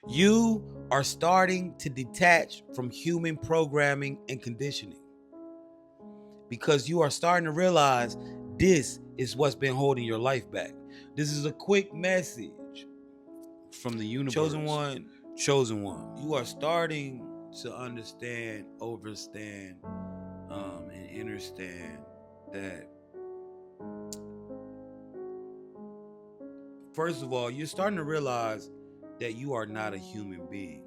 You are starting to detach from human programming and conditioning because you are starting to realize this is what's been holding your life back. This is a quick message from the universe. Chosen one. You are starting to understand, overstand, and understand that, first of all, you're starting to realize that you are not a human being.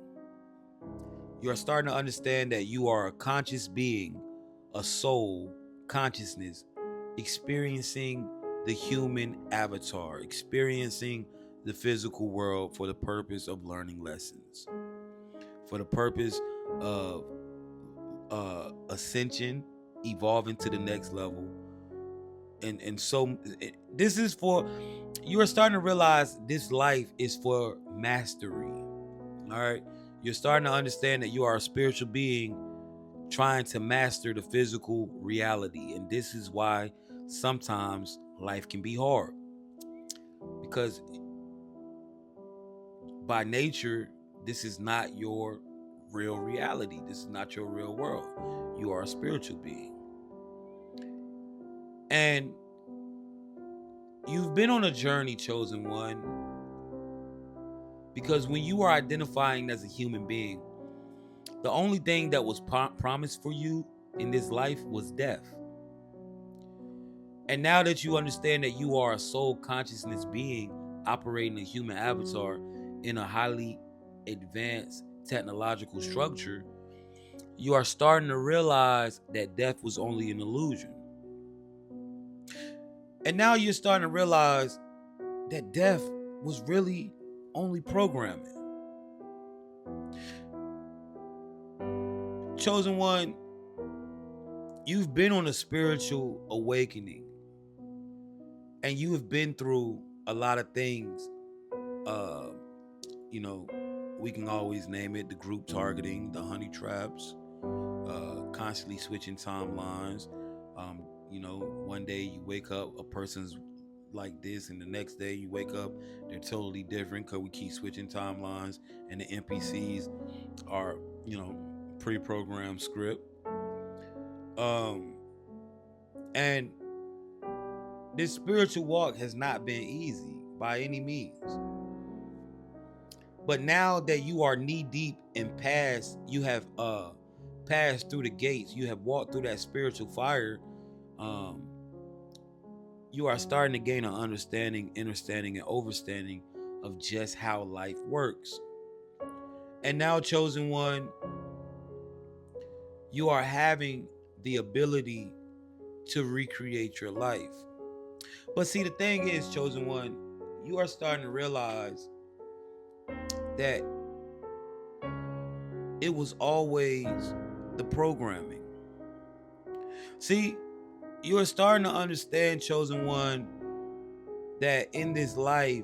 You are starting to understand that you are a conscious being, a soul, consciousness, experiencing the human avatar, experiencing the physical world for the purpose of learning lessons, for the purpose of ascension, evolving to the next level. And so this is for, you are starting to realize this life is for mastery. All right. You're starting to understand that you are a spiritual being trying to master the physical reality. And this is why sometimes life can be hard. Because by nature, this is not your real reality. This is not your real world. You are a spiritual being. And you've been on a journey, chosen one, because when you are identifying as a human being, the only thing that was promised for you in this life was death. And now that you understand that you are a soul consciousness being operating a human avatar in a highly advanced technological structure, you are starting to realize that death was only an illusion. And now you're starting to realize that death was really only programming. Chosen one, you've been on a spiritual awakening and you have been through a lot of things. Uh, you know, we can always name it: the group targeting, the honey traps, constantly switching timelines. One day you wake up, a person's like this, and the next day you wake up, they're totally different because we keep switching timelines, and the NPCs are, pre-programmed script. And this spiritual walk has not been easy by any means. But now that you are knee deep and you have passed through the gates, you have walked through that spiritual fire, you are starting to gain an understanding, understanding, and overstanding of just how life works. And now, chosen one, you are having the ability to recreate your life. But see, the thing is, chosen one, you are starting to realize that it was always the programming. See, you are starting to understand, chosen one, that in this life,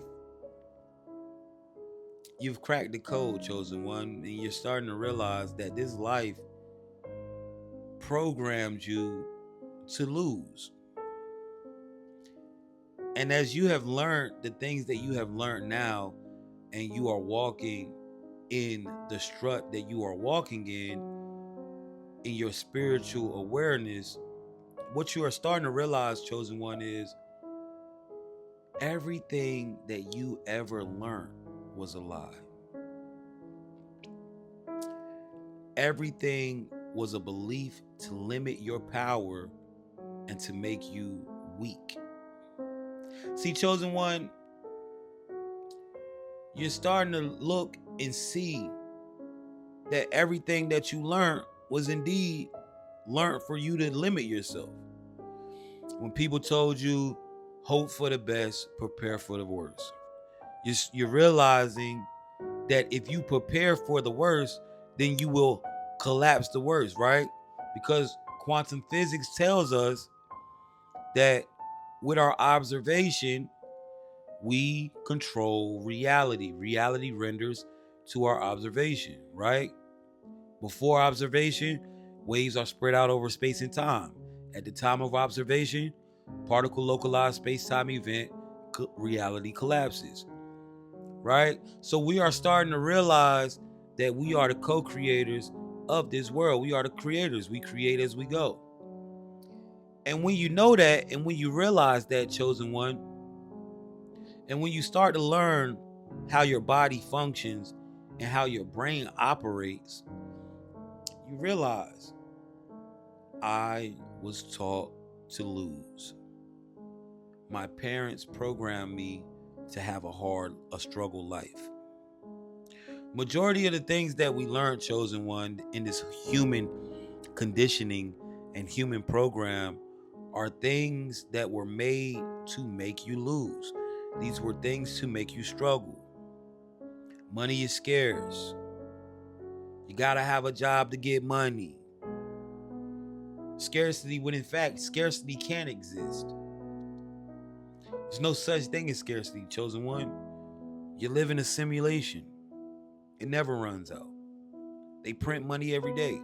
you've cracked the code, chosen one, and you're starting to realize that this life programmed you to lose. And as you have learned the things that you have learned now, and you are walking in the strut that you are walking in your spiritual awareness, what you are starting to realize, chosen one, is everything that you ever learned was a lie. Everything was a belief to limit your power and to make you weak. See, chosen one, you're starting to look and see that everything that you learned was indeed learned for you to limit yourself. When people told you, hope for the best, prepare for the worst, you're realizing that if you prepare for the worst, then you will collapse the worst, right? Because quantum physics tells us that with our observation, we control reality. Reality renders to our observation, right? Before observation, waves are spread out over space and time. At the time of observation, particle localized space-time event, reality collapses. right? So we are starting to realize that we are the co-creators of this world. We are the creators. We create as we go. And when you know that, and when you realize that, chosen one, and when you start to learn how your body functions and how your brain operates, you realize I was taught to lose. My parents programmed me to have a struggle life. Majority of the things that we learn, chosen one, in this human conditioning and human program are things that were made to make you lose. These were things to make you struggle. Money is scarce. You gotta have a job to get money. Scarcity, when in fact, scarcity can't exist. There's no such thing as scarcity, chosen one. You live in a simulation. It never runs out. They print money every day.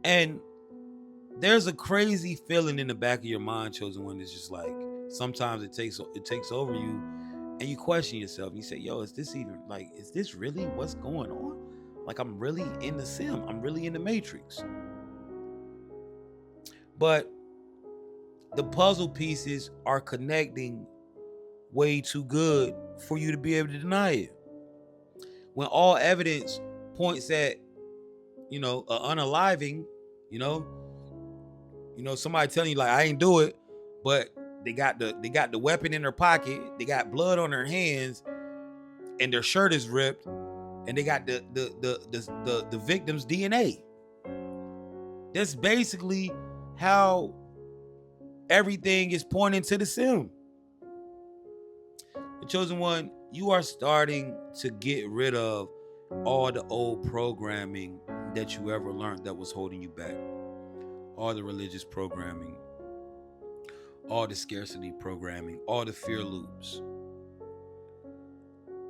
And there's a crazy feeling in the back of your mind, chosen one, that's just like sometimes it takes over you and you question yourself. You say, yo, is this really what's going on? Like, I'm really in the sim. I'm really in the matrix. But the puzzle pieces are connecting way too good for you to be able to deny it. When all evidence points at, unaliving, you know, somebody telling you like I ain't do it, but they got the weapon in their pocket, they got blood on their hands, and their shirt is ripped, and they got the victim's DNA. That's basically how everything is pointing to the sim. The chosen one, you are starting to get rid of all the old programming that you ever learned that was holding you back. All the religious programming, all the scarcity programming, all the fear loops.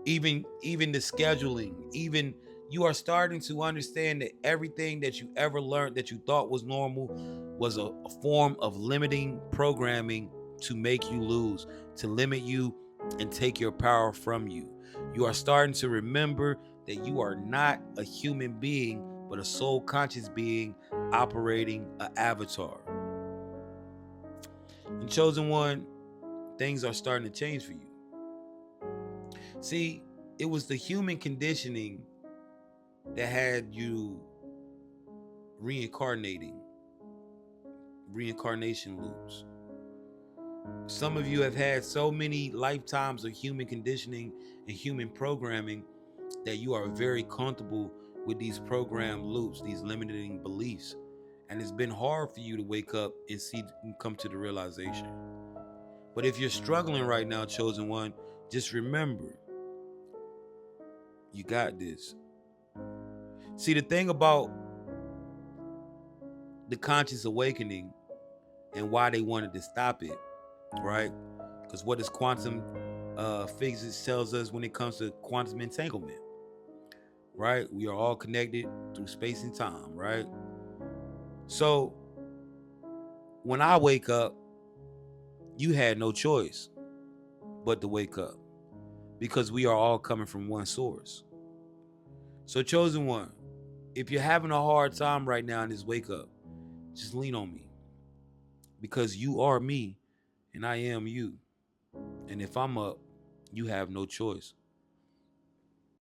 Even the scheduling, even you are starting to understand that everything that you ever learned that you thought was normal was a form of limiting programming to make you lose, to limit you and take your power from you. You are starting to remember that you are not a human being, but a soul conscious being operating an avatar. And chosen one, things are starting to change for you. See, it was the human conditioning that had you reincarnation loops. Some of you have had so many lifetimes of human conditioning and human programming that you are very comfortable with these program loops, these limiting beliefs. And it's been hard for you to wake up and come to the realization. But if you're struggling right now, chosen one, just remember, you got this. See, the thing about the conscious awakening and why they wanted to stop it, right? Because what does quantum physics tells us when it comes to quantum entanglement, right? We are all connected through space and time, right? So when I wake up, you had no choice but to wake up, because we are all coming from one source. So chosen one, if you're having a hard time right now in this wake up, just lean on me, because you are me and I am you. And if I'm up, you have no choice